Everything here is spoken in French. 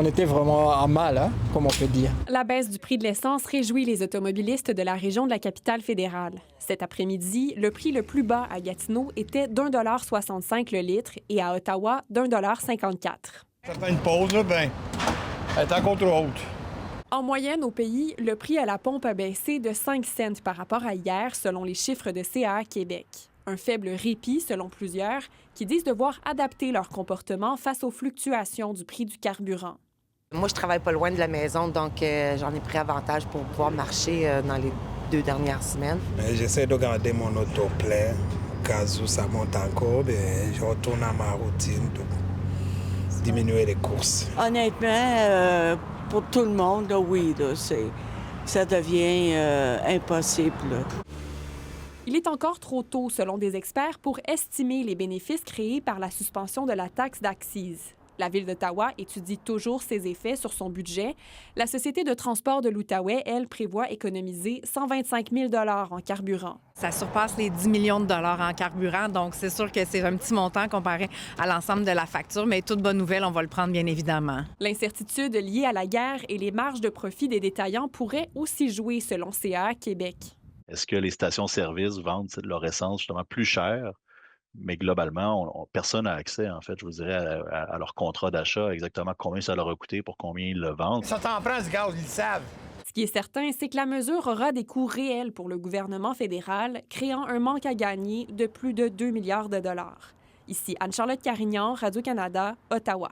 On était vraiment à mal, hein, comme on peut dire. La baisse du prix de l'essence réjouit les automobilistes de la région de la capitale fédérale. Cet après-midi, le prix le plus bas à Gatineau était d'1,65 le litre et à Ottawa d'1,54. Ça fait une pause, là, ben, elle est encore trop haute. En moyenne, au pays, le prix à la pompe a baissé de 5 cents par rapport à hier, selon les chiffres de CA Québec. Un faible répit, selon plusieurs, qui disent devoir adapter leur comportement face aux fluctuations du prix du carburant. Moi, je travaille pas loin de la maison, donc j'en ai pris avantage pour pouvoir marcher dans les 2 dernières semaines. J'essaie de garder mon auto plein. Au cas où ça monte encore, je retourne à ma routine pour diminuer les courses. Honnêtement, pour tout le monde, là, oui, là, ça devient impossible. Là. Il est encore trop tôt, selon des experts, pour estimer les bénéfices créés par la suspension de la taxe d'accise. La Ville d'Ottawa étudie toujours ses effets sur son budget. La Société de transport de l'Outaouais, elle, prévoit économiser 125 000 en carburant. Ça surpasse les 10 millions de dollars en carburant, donc c'est sûr que c'est un petit montant comparé à l'ensemble de la facture, mais toute bonne nouvelle, on va le prendre bien évidemment. L'incertitude liée à la guerre et les marges de profit des détaillants pourraient aussi jouer, selon CA Québec. Est-ce que les stations-service vendent leur essence justement plus cher? Mais globalement, personne n'a accès, en fait, je vous dirais, à leur contrat d'achat, exactement combien ça leur a coûté pour combien ils le vendent. Ça t'en prend du gaz, ils le savent. Ce qui est certain, c'est que la mesure aura des coûts réels pour le gouvernement fédéral, créant un manque à gagner de plus de 2 milliards de dollars. Ici Anne-Charlotte Carignan, Radio-Canada, Ottawa.